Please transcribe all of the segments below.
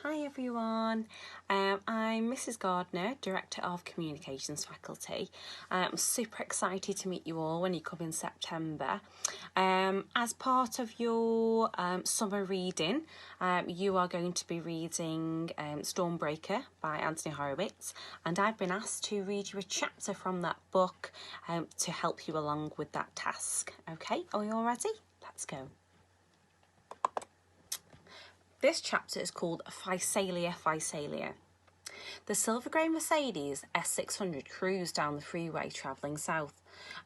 Hi everyone, I'm Mrs Gardner, Director of Communications Faculty. I'm super excited to meet you all when you come in September. As part of your summer reading, you are going to be reading Stormbreaker by Anthony Horowitz, and I've been asked to read you a chapter from that book to help you along with that task. Okay, are you all ready? Let's go. This chapter is called Physalia, Physalia. The silver grey Mercedes S600 cruised down the freeway travelling south.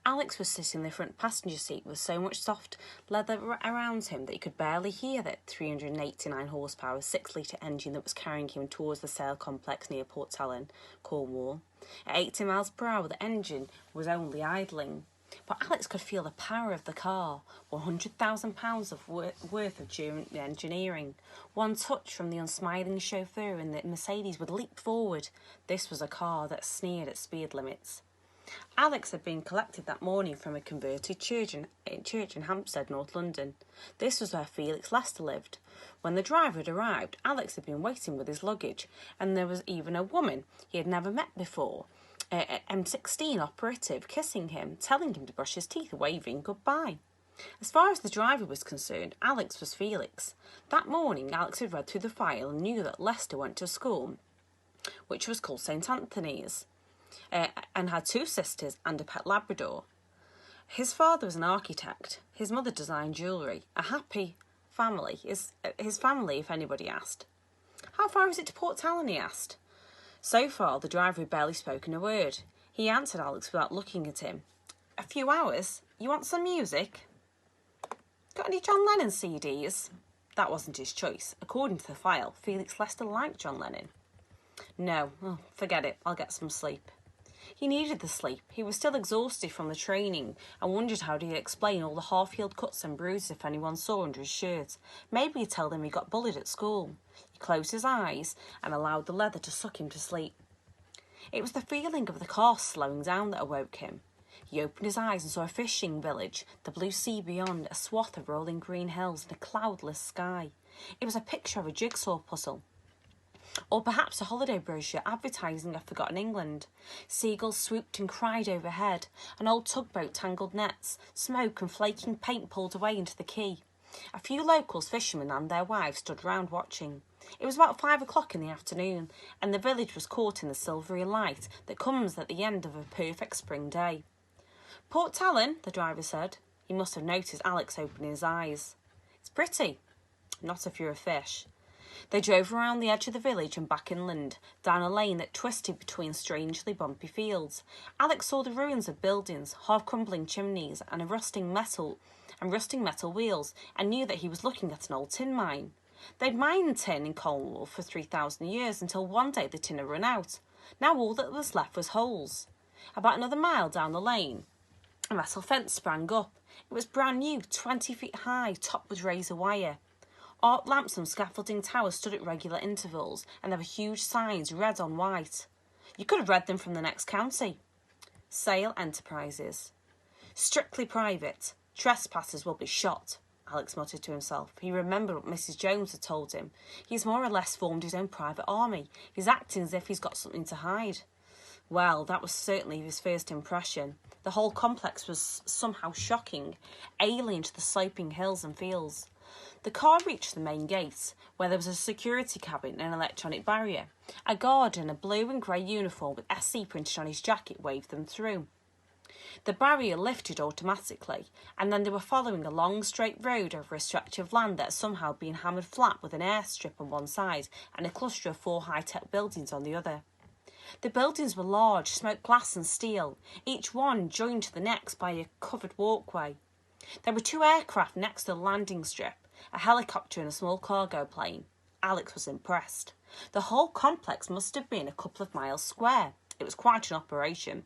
Alex was sitting in the front passenger seat with so much soft leather around him that he could barely hear the 389 horsepower 6-litre engine that was carrying him towards the sail complex near Port Ellen, Cornwall. At 80 miles per hour, the engine was only idling. But Alex could feel the power of the car, £100,000 of worth of German engineering. One touch from the unsmiling chauffeur and the Mercedes would leap forward. This was a car that sneered at speed limits. Alex had been collected that morning from a converted church in Hampstead, North London. This was where Felix Lester lived. When the driver had arrived, Alex had been waiting with his luggage, and there was even a woman he had never met before, M16 operative, kissing him, telling him to brush his teeth, waving goodbye. As far as the driver was concerned, Alex was Felix. That morning, Alex had read through the file and knew that Lester went to school, which was called St Anthony's, and had 2 sisters and a pet Labrador. His father was an architect. His mother designed jewellery. A happy family. His family, if anybody asked. How far is it to Port Ellen, he asked. So far, the driver had barely spoken a word. He answered Alex without looking at him. A few hours? You want some music? Got any John Lennon CDs? That wasn't his choice. According to the file, Felix Lester liked John Lennon. No, forget it. I'll get some sleep. He needed the sleep. He was still exhausted from the training and wondered how he'd explain all the half-healed cuts and bruises if anyone saw under his shirt. Maybe he'd tell them he got bullied at school. He closed his eyes and allowed the leather to suck him to sleep. It was the feeling of the car slowing down that awoke him. He opened his eyes and saw a fishing village, the blue sea beyond, a swath of rolling green hills and a cloudless sky. It was a picture of a jigsaw puzzle. Or perhaps a holiday brochure advertising a forgotten England. Seagulls swooped and cried overhead. An old tugboat tangled nets. Smoke and flaking paint pulled away into the quay. A few locals, fishermen and their wives, stood round watching. It was about 5 o'clock in the afternoon, and the village was caught in the silvery light that comes at the end of a perfect spring day. Port Ellen, the driver said. He must have noticed Alex opening his eyes. It's pretty. Not if you're a fish. They drove around the edge of the village and back inland, down a lane that twisted between strangely bumpy fields. Alex saw the ruins of buildings, half-crumbling chimneys, and rusting metal wheels, and knew that he was looking at an old tin mine. They'd mined tin in Cornwall for 3,000 years until one day the tin had run out. Now all that was left was holes. About another mile down the lane, a metal fence sprang up. It was brand new, 20 feet high, topped with razor wire. Arc lamps and scaffolding towers stood at regular intervals, and there were huge signs, red on white. You could have read them from the next county. Sale Enterprises. Strictly private. Trespassers will be shot, Alex muttered to himself. He remembered what Mrs. Jones had told him. He's more or less formed his own private army. He's acting as if he's got something to hide. Well, that was certainly his first impression. The whole complex was somehow shocking, alien to the sloping hills and fields. The car reached the main gate, where there was a security cabin and an electronic barrier. A guard in a blue and grey uniform with SC printed on his jacket waved them through. The barrier lifted automatically, and then they were following a long straight road over a stretch of land that had somehow been hammered flat with an airstrip on one side and a cluster of 4 high-tech buildings on the other. The buildings were large, smoked glass and steel, each one joined to the next by a covered walkway. There were 2 aircraft next to the landing strip, a helicopter and a small cargo plane. Alex was impressed. The whole complex must have been a couple of miles square. It was quite an operation.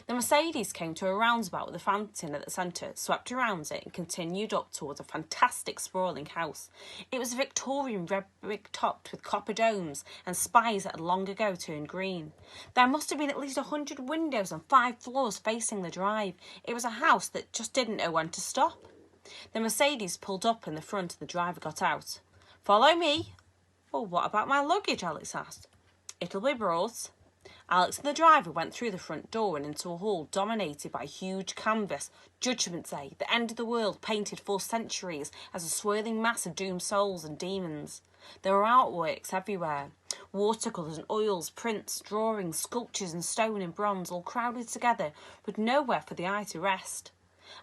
The Mercedes came to a roundabout with a fountain at the centre, swept around it and continued up towards a fantastic sprawling house. It was a Victorian red brick topped with copper domes and spires that had long ago turned green. There must have been at least 100 windows and 5 floors facing the drive. It was a house that just didn't know when to stop. The Mercedes pulled up in the front and the driver got out. "Follow me," Well, what about my luggage? Alex asked. It'll be brought. Alex and the driver went through the front door and into a hall dominated by huge canvas, Judgment Day, the end of the world painted for centuries as a swirling mass of doomed souls and demons. There were artworks everywhere, watercolours and oils, prints, drawings, sculptures in stone and bronze, all crowded together, with nowhere for the eye to rest.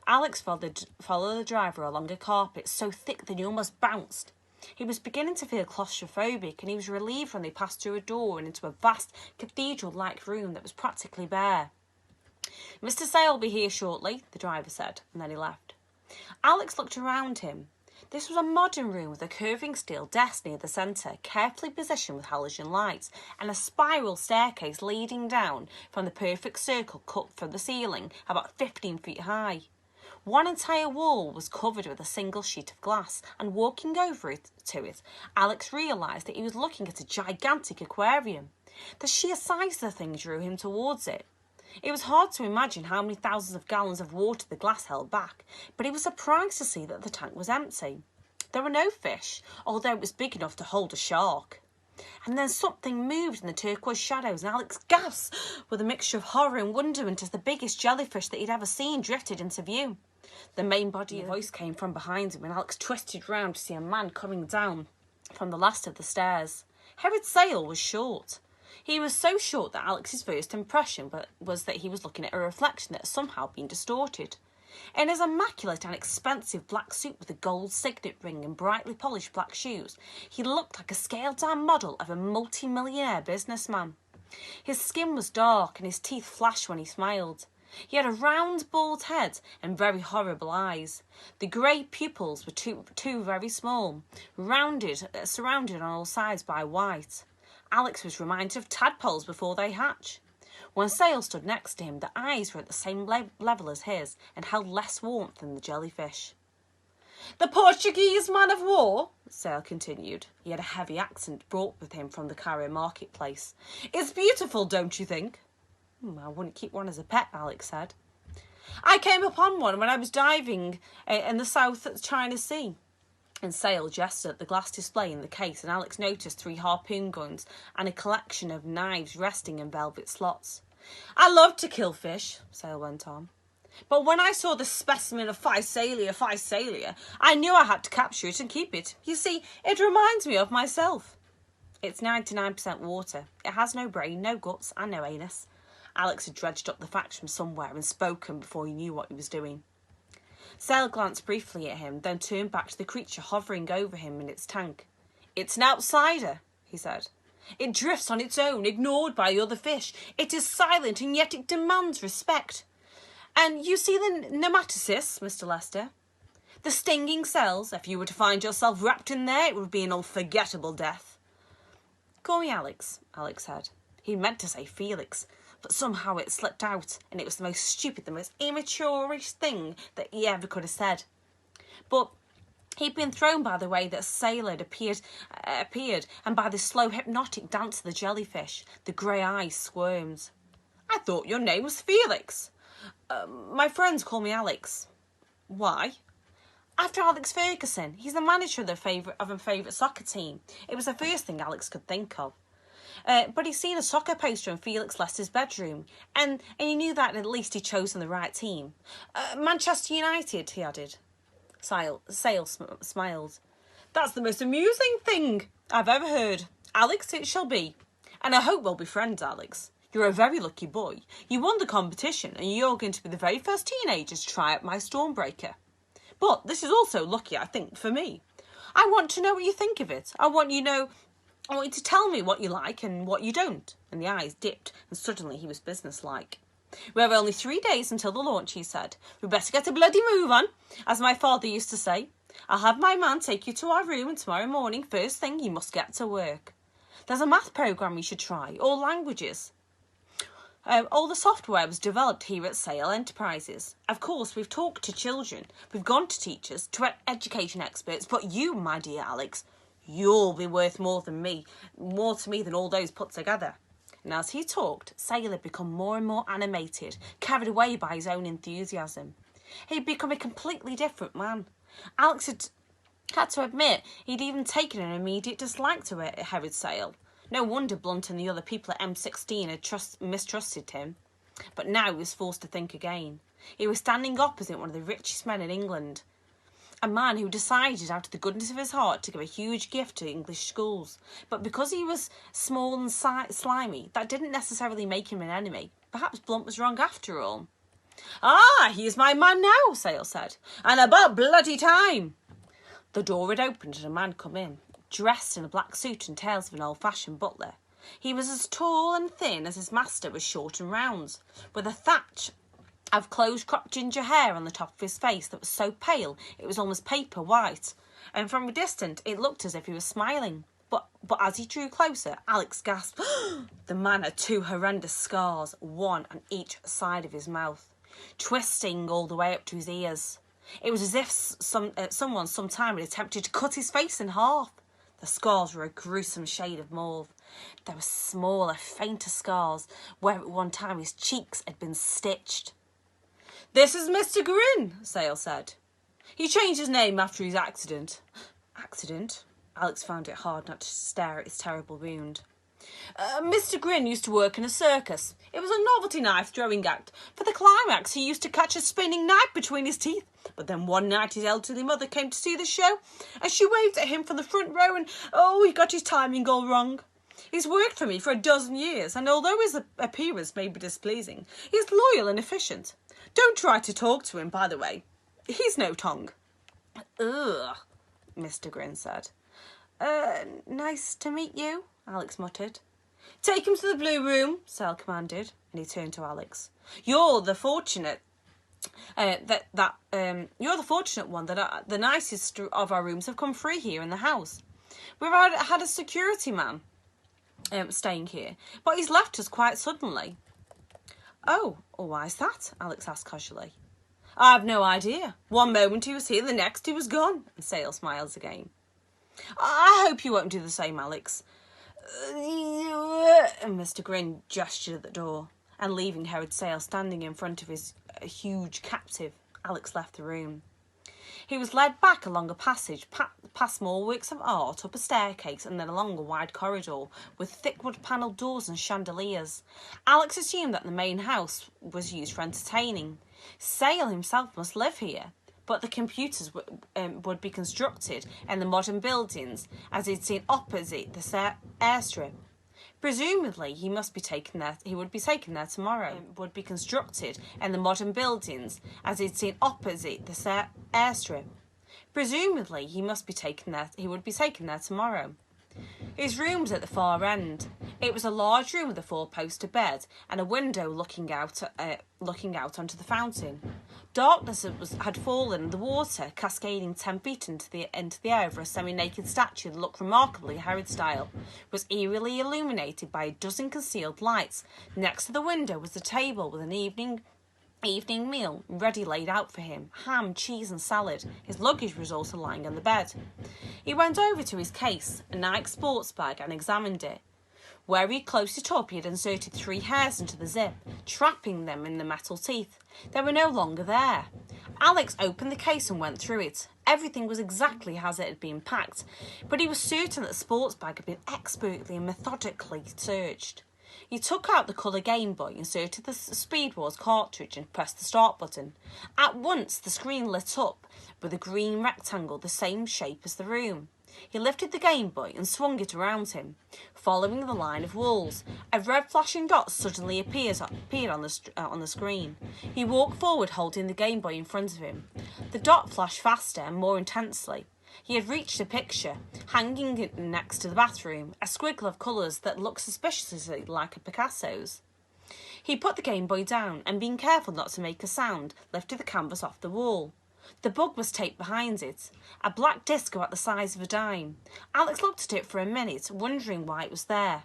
Alex followed the driver along a carpet so thick that he almost bounced. He was beginning to feel claustrophobic, and he was relieved when they passed through a door and into a vast cathedral-like room that was practically bare. "Mr. Sale will be here shortly," the driver said, and then he left. Alex looked around him. This was a modern room with a curving steel desk near the centre, carefully positioned with halogen lights, and a spiral staircase leading down from the perfect circle cut from the ceiling, about 15 feet high. One entire wall was covered with a single sheet of glass, and walking over to it, Alex realised that he was looking at a gigantic aquarium. The sheer size of the thing drew him towards it. It was hard to imagine how many thousands of gallons of water the glass held back, but he was surprised to see that the tank was empty. There were no fish, although it was big enough to hold a shark. And then something moved in the turquoise shadows, and Alex gasped with a mixture of horror and wonderment as the biggest jellyfish that he'd ever seen drifted into view. The main body of the voice came from behind him, and Alex twisted round to see a man coming down from the last of the stairs. Herod Sale was short. He was so short that Alex's first impression was that he was looking at a reflection that had somehow been distorted. In his immaculate and expensive black suit with a gold signet ring and brightly polished black shoes, he looked like a scaled-down model of a multi-millionaire businessman. His skin was dark and his teeth flashed when he smiled. He had a round, bald head and very horrible eyes. The grey pupils were too very small, surrounded on all sides by white. Alex was reminded of tadpoles before they hatch. When Sale stood next to him, the eyes were at the same level as his and held less warmth than the jellyfish. "The Portuguese man of war," Sale continued. He had a heavy accent brought with him from the Cairo marketplace. "It's beautiful, don't you think?" "I wouldn't keep one as a pet," Alex said. "I came upon one when I was diving in the South China Sea." And Sale gestured at the glass display in the case, and Alex noticed 3 harpoon guns and a collection of knives resting in velvet slots. "I love to kill fish," Sale went on. "But when I saw the specimen of Physalia, I knew I had to capture it and keep it. You see, it reminds me of myself." "It's 99% water. It has no brain, no guts, and no anus." Alex had dredged up the facts from somewhere and spoken before he knew what he was doing. Sale glanced briefly at him, then turned back to the creature hovering over him in its tank. "It's an outsider," he said. "It drifts on its own, ignored by other fish. It is silent, and yet it demands respect. And you see the nematocysts, Mr. Lester? The stinging cells. If you were to find yourself wrapped in there, it would be an unforgettable death." "Call me Alex," Alex said. He meant to say Felix, but somehow it slipped out, and it was the most stupid, the most immature-ish thing that he ever could have said. But he'd been thrown by the way that Sale had appeared, and by the slow, hypnotic dance of the jellyfish. The grey eyes squirmed. "I thought your name was Felix." My friends call me Alex." "Why?" "After Alex Ferguson. He's the manager of a favourite soccer team." It was the first thing Alex could think of. But he'd seen a soccer poster in Felix Lester's bedroom, and he knew that at least he'd chosen the right team. "Manchester United," he added. Sale smiled. "That's the most amusing thing I've ever heard. Alex, it shall be. And I hope we'll be friends, Alex. You're a very lucky boy. You won the competition, and you're going to be the very first teenager to try out my Stormbreaker. But this is also lucky, I think, for me. I want to know what you think of it. I want you to tell me what you like and what you don't." And the eyes dipped, and suddenly he was businesslike. "We have only 3 days until the launch," he said. "We'd better get a bloody move on, as my father used to say. I'll have my man take you to our room, and tomorrow morning, first thing, you must get to work. There's a math programme you should try, all languages. All the software was developed here at Sale Enterprises. Of course, we've talked to children, we've gone to teachers, to education experts, but you, my dear Alex, you'll be worth more to me than all those put together." And as he talked, Sale had become more and more animated, carried away by his own enthusiasm. He'd become a completely different man. Alex had Had to admit he'd even taken an immediate dislike to Herod Sale. No wonder Blunt and the other people at M16 had mistrusted him. But now he was forced to think again. He was standing opposite one of the richest men in England. A man who decided out of the goodness of his heart to give a huge gift to English schools. But because he was small and slimy, that didn't necessarily make him an enemy. Perhaps Blunt was wrong after all. "Ah, he is my man now," Sale said. "And about bloody time." The door had opened and a man come in, dressed in a black suit and tails of an old-fashioned butler. He was as tall and thin as his master was short and round, with a thatch of close-cropped ginger hair on the top of his face that was so pale it was almost paper white, and from a distance it looked as if he was smiling. But as he drew closer, Alex gasped. The man had 2 horrendous scars, one on each side of his mouth, twisting all the way up to his ears. It was as if someone sometime had attempted to cut his face in half. The scars were a gruesome shade of mauve. There were smaller, fainter scars where at one time his cheeks had been stitched. "This is Mr. Grin," Sale said. "He changed his name after his accident." Accident? Alex found it hard not to stare at his terrible wound. "Mr. Grin used to work in a circus. It was a novelty knife-throwing act. For the climax, he used to catch a spinning knife between his teeth. But then one night his elderly mother came to see the show, and she waved at him from the front row, and he got his timing all wrong. He's worked for me for a dozen years, and although his appearance may be displeasing, he's loyal and efficient. Don't try to talk to him, by the way. He's no tongue." "Ugh," Mr. Grin said. Nice to meet you," Alex muttered. "Take him to the blue room," Sale commanded, and he turned to Alex. You're the fortunate one that the nicest of our rooms have come free here in the house. We've had a security man staying here, but he's left us quite suddenly." Oh, why's that?" Alex asked casually. "I've no idea. One moment he was here, the next he was gone," and Sale smiles again. "I hope you won't do the same, Alex." And Mr. Grin gestured at the door, and leaving Herod Sale standing in front of his huge captive, Alex left the room. He was led back along a passage, past more works of art, up a staircase, and then along a wide corridor with thick wood-panelled doors and chandeliers. Alex assumed that the main house was used for entertaining. Sale himself must live here, but the computers would be constructed in the modern buildings as he'd seen opposite the airstrip. Presumably, he would be taken there tomorrow. Would be constructed in the modern buildings as he'd seen opposite the airstrip. Presumably, he would be taken there tomorrow. His room was at the far end. It was a large room with a 4-poster bed and a window looking out onto the fountain. Darkness had fallen, and the water, cascading 10 feet into the air over a semi-naked statue that looked remarkably Herod style, was eerily illuminated by a dozen concealed lights. Next to the window was a table with an evening meal ready laid out for him, ham, cheese and salad. His luggage was also lying on the bed. He went over to his case, a Nike sports bag, and examined it. Where he closed it up, he had inserted 3 hairs into the zip, trapping them in the metal teeth. They were no longer there. Alex opened the case and went through it. Everything was exactly as it had been packed, but he was certain that the sports bag had been expertly and methodically searched. He took out the colour Game Boy, inserted the Speed Wars cartridge and pressed the start button. At once the screen lit up with a green rectangle the same shape as the room. He lifted the Game Boy and swung it around him. Following the line of walls, a red flashing dot suddenly appeared on the screen. He walked forward holding the Game Boy in front of him. The dot flashed faster and more intensely. He had reached a picture, hanging next to the bathroom, a squiggle of colours that looked suspiciously like a Picasso's. He put the Game Boy down and, being careful not to make a sound, lifted the canvas off the wall. The bug was taped behind it, a black disc about the size of a dime. Alex looked at it for a minute, wondering why it was there.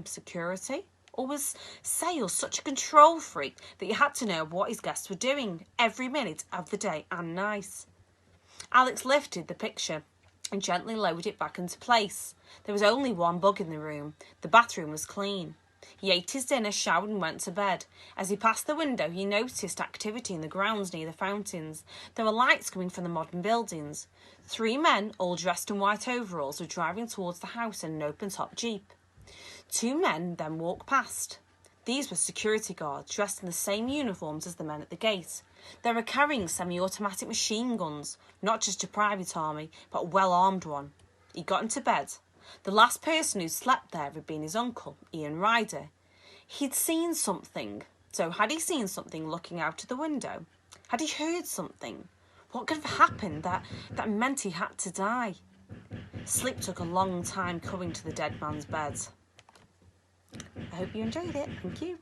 Security? Or was Sale such a control freak that he had to know what his guests were doing every minute of the day and night? Alex lifted the picture and gently lowered it back into place. There was only one bug in the room. The bathroom was clean. He ate his dinner, showered and went to bed. As he passed the window, he noticed activity in the grounds near the fountains. There were lights coming from the modern buildings. 3 men, all dressed in white overalls, were driving towards the house in an open-top Jeep. 2 men then walked past. These were security guards, dressed in the same uniforms as the men at the gate. They were carrying semi-automatic machine guns, not just a private army, but a well-armed one. He got into bed. The last person who slept there had been his uncle, Ian Ryder. He'd seen something. So had he seen something looking out of the window? Had he heard something? What could have happened that meant he had to die? Sleep took a long time coming to the dead man's bed. I hope you enjoyed it. Thank you.